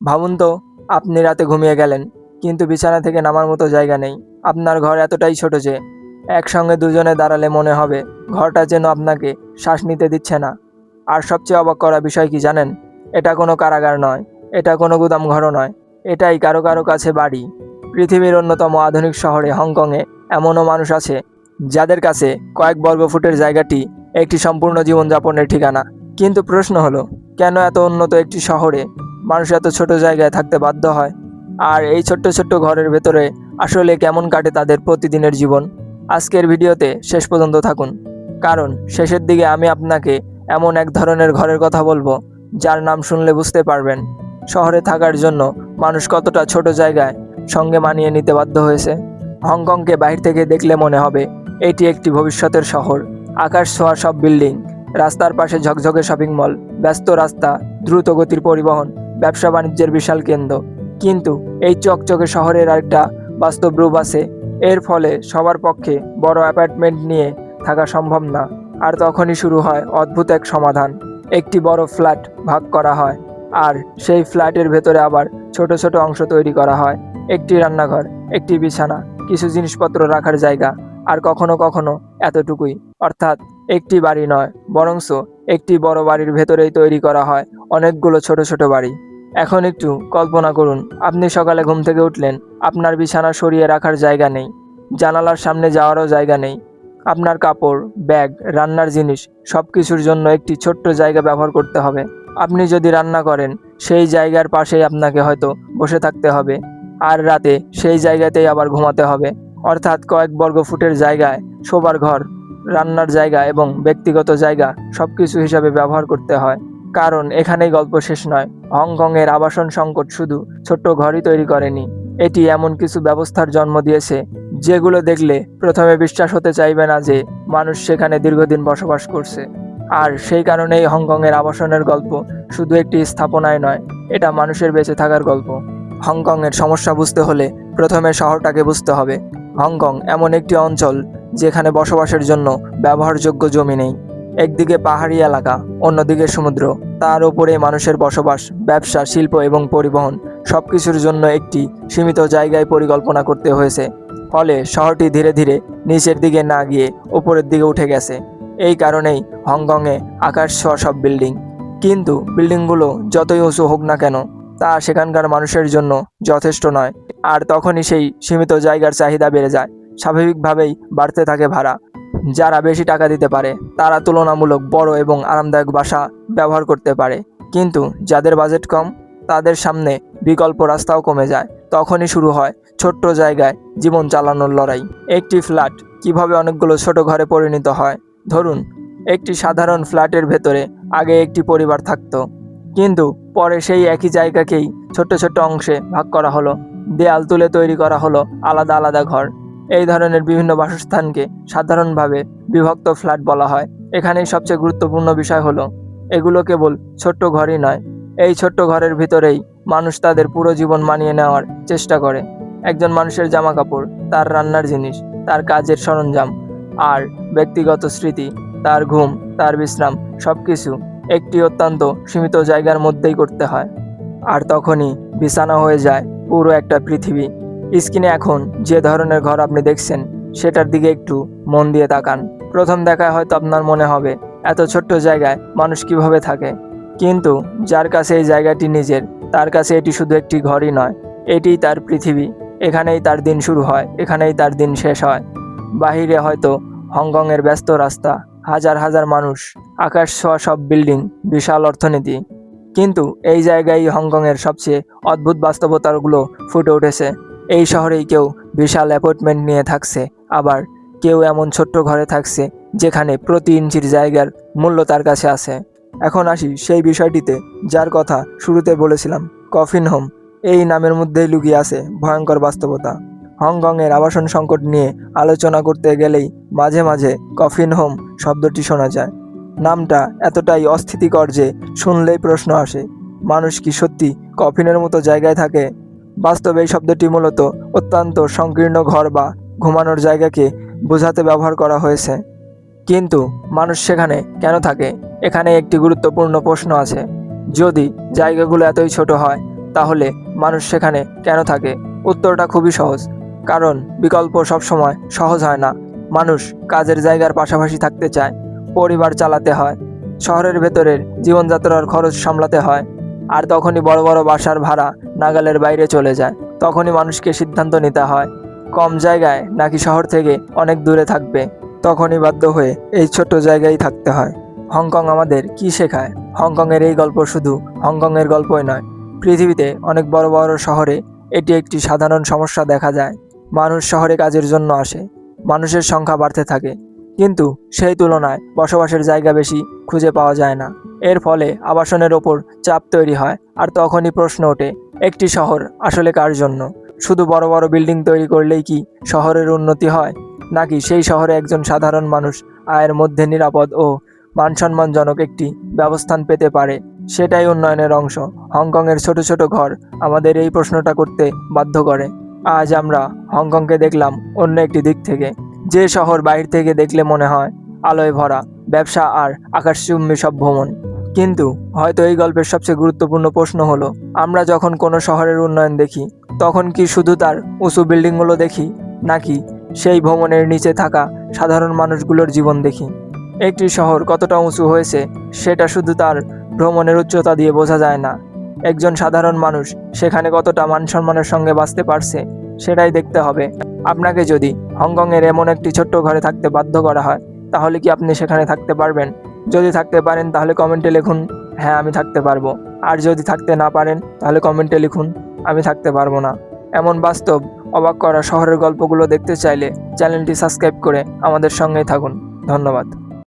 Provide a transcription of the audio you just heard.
ভাবুন তো, আপনি রাতে ঘুমিয়ে গেলেন, কিন্তু বিছানা থেকে নামার মতো জায়গা নেই। আপনার ঘর এতটাই ছোট যে একসঙ্গে দুজনে দাঁড়ালে মনে হবে ঘরটা যেন আপনাকে শ্বাস নিতে দিচ্ছে না। আর সবচেয়ে অবাক করা বিষয় কি জানেন? এটা কোনো কারাগার নয়, এটা কোনো গুদাম ঘরও নয়, এটাই কারো কারো কাছে বাড়ি। পৃথিবীর অন্যতম আধুনিক শহরে হংকংয়ে এমনও মানুষ আছে যাদের কাছে কয়েক বর্গফুটের জায়গাটি একটি সম্পূর্ণ জীবনযাপনের ঠিকানা। কিন্তু প্রশ্ন হলো, কেন এত উন্নত একটি শহরে মানুষ এত ছোট জায়গায় থাকতে বাধ্য হয়? আর এই ছোট্ট ছোট্ট ঘরের ভেতরে আসলে কেমন কাটে তাদের প্রতিদিনের জীবন? আজকের ভিডিওতে শেষ পর্যন্ত থাকুন, কারণ শেষের দিকে আমি আপনাকে এমন এক ধরনের ঘরের কথা বলবো যার নাম শুনলে বুঝতে পারবেন শহরে থাকার জন্য মানুষ কতটা ছোট জায়গায় সঙ্গে মানিয়ে নিতে বাধ্য হয়েছে। হংকংকে বাইরে থেকে দেখলে মনে হবে এটি একটি ভবিষ্যতের শহর। আকাশ ছোঁয়া সব বিল্ডিং, রাস্তার পাশে ঝকঝকে শপিং মল, ব্যস্ত রাস্তা, দ্রুত গতির পরিবহন, ব্যবসা বাণিজ্যের বিশাল কেন্দ্র। কিন্তু এই চকচকে শহরের আরেকটা বাস্তব রূপ আছে। এর ফলে সবার পক্ষে বড় অ্যাপার্টমেন্ট নিয়ে থাকা সম্ভব না। আর তখনই শুরু হয় অদ্ভুত এক সমাধান। একটি বড় ফ্ল্যাট ভাগ করা হয়, আর সেই ফ্ল্যাটের ভেতরে আবার ছোট ছোট অংশ তৈরি করা হয়। একটি রান্নাঘর, একটি বিছানা, কিছু জিনিসপত্র রাখার জায়গা, আর কখনো কখনো এতটুকুই। অর্থাৎ একটি বাড়ি নয়, বরংস একটি বড় বাড়ির ভেতরেই তৈরি করা হয় অনেকগুলো ছোট ছোট বাড়ি। এখন একটু কল্পনা করুন, আপনি সকালে ঘুম থেকে উঠলেন, আপনার বিছানা সরিয়ে রাখার জায়গা নেই, জানালার সামনে যাওয়ারও জায়গা নেই। আপনার কাপড়, ব্যাগ, রান্নার জিনিস সব কিছুর জন্য একটি ছোট্ট জায়গা ব্যবহার করতে হবে। আপনি যদি রান্না করেন, সেই জায়গার পাশেই আপনাকে হয়তো বসে থাকতে হবে, আর রাতে সেই জায়গাতেই আবার ঘুমাতে হবে। অর্থাৎ কয়েক বর্গ ফুটের জায়গায় শোবার ঘর, রান্নার জায়গা এবং ব্যক্তিগত জায়গা সব কিছু হিসাবে ব্যবহার করতে হয়। কারণ এখানেই গল্প শেষ নয়। হংকংয়ের আবাসন সংকট শুধু ছোট্ট ঘরই তৈরি করেনি, এটি এমন কিছু ব্যবস্থার জন্ম দিয়েছে যেগুলো দেখলে প্রথমে বিশ্বাস হতে চাইবে না যে মানুষ সেখানে দীর্ঘদিন বসবাস করছে। আর সেই কারণেই হংকংয়ের আবাসনের গল্প শুধু একটি স্থাপনায় নয়, এটা মানুষের বেঁচে থাকার গল্প। হংকংয়ের সমস্যা বুঝতে হলে প্রথমে শহরটাকে বুঝতে হবে। হংকং এমন একটি অঞ্চল যেখানে বসবাসের জন্য ব্যবহারযোগ্য জমি নেই। একদিকে পাহাড়ি এলাকা, অন্যদিকে সমুদ্র, তার উপরে মানুষের বসবাস, ব্যবসা, শিল্প এবং পরিবহন সবকিছুর জন্য একটি সীমিত জায়গায় পরিকল্পনা করতে হয়েছে। ফলে শহরটি ধীরে ধীরে নিচের দিকে না গিয়ে উপরের দিকে উঠে গেছে। এই কারণেই হংকংয়ে আকাশ ছোঁয়া সব বিল্ডিং। কিন্তু বিল্ডিংগুলো যতই উঁচু হোক না কেন, তা সেখানকার মানুষের জন্য যথেষ্ট নয়। আর তখনই সেই সীমিত জায়গার চাহিদা বেড়ে যায়। স্বাভাবিকভাবেই বাড়তে থাকে ভাড়া। যারা বেশি টাকা দিতে পারে তারা তুলনামূলক বড় এবং আরামদায়ক বাসা ব্যবহার করতে পারে, কিন্তু যাদের বাজেট কম তাদের সামনে বিকল্প রাস্তাও কমে যায়। তখনই শুরু হয় ছোট্ট জায়গায় জীবন চালানোর লড়াই। একটি ফ্ল্যাট কিভাবে অনেকগুলো ছোট ঘরে পরিণত হয়? ধরুন, একটি সাধারণ ফ্ল্যাটের ভেতরে আগে একটি পরিবার থাকতো, কিন্তু পরে সেই একই জায়গাকেই ছোট্ট ছোট্ট অংশে ভাগ করা হলো, দেয়াল তুলে তৈরি করা হলো আলাদা আলাদা ঘর। এই ধরনের বিভিন্ন বাসস্থানকে সাধারণভাবে বিভক্ত ফ্ল্যাট বলা হয়। এখানেই সবচেয়ে গুরুত্বপূর্ণ বিষয় হলো, এগুলো কেবল ছোট্ট ঘরই নয়, এই ছোট্ট ঘরের ভিতরেই মানুষ তাদের পুরো জীবন মানিয়ে নেওয়ার চেষ্টা করে। একজন মানুষের জামা কাপড়, তার রান্নার জিনিস, তার কাজের সরঞ্জাম, আর ব্যক্তিগত স্মৃতি, তার ঘুম, তার বিশ্রাম, সব কিছু একটি অত্যন্ত সীমিত জায়গার মধ্যেই করতে হয়। আর তখনই বিছানা হয়ে যায় পুরো একটা পৃথিবী। স্ক্রিনে এখন যে ধরনের ঘর আপনি দেখছেন, সেটার দিকে একটু মন দিয়ে তাকান। প্রথম দেখায় হয়তো আপনার মনে হবে এত ছোট্ট জায়গায় মানুষ কিভাবে থাকে। কিন্তু যার কাছে এই জায়গাটি নিজের, তার কাছে এটি শুধু একটি ঘরই নয়, এটিই তার পৃথিবী। এখানেই তার দিন শুরু হয়, এখানেই তার দিন শেষ হয়। বাহিরে হয়তো হংকংয়ের ব্যস্ত রাস্তা, হাজার হাজার মানুষ, আকাশ ছোঁয়া সব বিল্ডিং, বিশাল অর্থনীতি। কিন্তু এই জায়গায় হংকংয়ের সবচেয়ে অদ্ভুত বাস্তবতাগুলো ফুটে উঠেছে। এই শহরেই কেউ বিশাল অ্যাপার্টমেন্ট নিয়ে থাকছে, আবার কেউ এমন ছোট্ট ঘরে থাকছে যেখানে প্রতি ইঞ্চির জায়গার মূল্য তার কাছে আছে। এখন আসি সেই বিষয়টিতে যার কথা শুরুতে বলেছিলাম, কফিন হোম। এই নামের মধ্যেই লুকিয়ে আছে ভয়ঙ্কর বাস্তবতা। হংকংয়ের আবাসন সংকট নিয়ে আলোচনা করতে গেলেই মাঝে মাঝে কফিন হোম শব্দটি শোনা যায়। নামটা এতটাই অস্থিতিকর যে শুনলেই প্রশ্ন আসে, মানুষ কি সত্যি কফিনের মতো জায়গায় থাকে? বাস্তবে এই শব্দটি মূলত অত্যন্ত সংকীর্ণ ঘর বা ঘুমানোর জায়গাকে বোঝাতে ব্যবহার করা হয়েছে। কিন্তু মানুষ সেখানে কেন থাকে? এখানে একটি গুরুত্বপূর্ণ প্রশ্ন আছে। যদি জায়গাগুলো এতই ছোট হয়, তাহলে মানুষ সেখানে কেন থাকে? উত্তরটা খুবই সহজ, কারণ বিকল্প সবসময় সহজ হয় না। মানুষ কাজের জায়গার পাশাপাশি থাকতে চায়, পরিবার চালাতে হয়, শহরের ভেতরের জীবনযাত্রার খরচ সামলাতে হয়, আর তখনই বড় বড় বাসার ভাড়া নাগালের বাইরে চলে যায়। তখনই মানুষকে সিদ্ধান্ত নিতে হয় কম জায়গায় নাকি শহর থেকে অনেক দূরে থাকবে। তখনই বাধ্য হয়ে এই ছোট্ট জায়গায় থাকতে হয়। হংকং আমাদের কি শেখায়? হংকংয়ের এই গল্প শুধু হংকংয়ের গল্পই নয়, পৃথিবীতে অনেক বড় বড় শহরে এটি একটি সাধারণ সমস্যা দেখা যায়। মানুষ শহরে কাজের জন্য আসে, মানুষের সংখ্যা বাড়তে থাকে, কিন্তু সেই তুলনায় বসবাসের জায়গা বেশি খুঁজে পাওয়া যায় না। এর ফলে আবাসনের ওপর চাপ তৈরি হয়, আর তখনই প্রশ্ন ওঠে, একটি শহর আসলে কার জন্য? শুধু বড় বড় বিল্ডিং তৈরি করলেই কি শহরের উন্নতি হয়, নাকি সেই শহরে একজন সাধারণ মানুষ আয়ের মধ্যে নিরাপদ ও মানসম্মানজনক একটি ব্যবস্থান পেতে পারে? সেটাই উন্নয়নের অংশ। হংকংয়ের ছোট ছোট ঘর আমাদের এই প্রশ্নটা করতে বাধ্য করে। আজ আমরা হংকংকে দেখলাম অন্য একটি দিক থেকে, যে শহর বাইরে থেকে দেখলে মনে হয় আলোয় ভরা, ব্যবসা আর আকাশচুম্বী সব ভ্রমণ। কিন্তু হয়তো এই গল্পের সবচেয়ে গুরুত্বপূর্ণ প্রশ্ন হলো, আমরা যখন কোনো শহরের উন্নয়ন দেখি, তখন কি শুধু তার উঁচু বিল্ডিংগুলো দেখি, নাকি সেই ভ্রমণের নিচে থাকা সাধারণ মানুষগুলোর জীবন দেখি? একটি শহর কতটা উঁচু হয়েছে সেটা শুধু তার ভ্রমণের উচ্চতা দিয়ে বোঝা যায় না। একজন সাধারণ মানুষ সেখানে কতটা মান সম্মানের সঙ্গে বাঁচতে পারছে সেটাই দেখতে হবে। আপনাকে যদি হংকংয়ের এমন একটি ছোট্ট ঘরে থাকতে বাধ্য করা হয়, তাহলে কি আপনি সেখানে থাকতে পারবেন? যদি থাকতে পারেন তাহলে কমেন্টে লিখুন, হ্যাঁ আমি থাকতে পারবো। আর যদি থাকতে না পারেন তাহলে কমেন্টে লিখুন, আমি থাকতে পারবো না। এমন বাস্তব, অবাক করা শহরের গল্পগুলো দেখতে চাইলে চ্যানেলটি সাবস্ক্রাইব করে আমাদের সঙ্গেই থাকুন। ধন্যবাদ।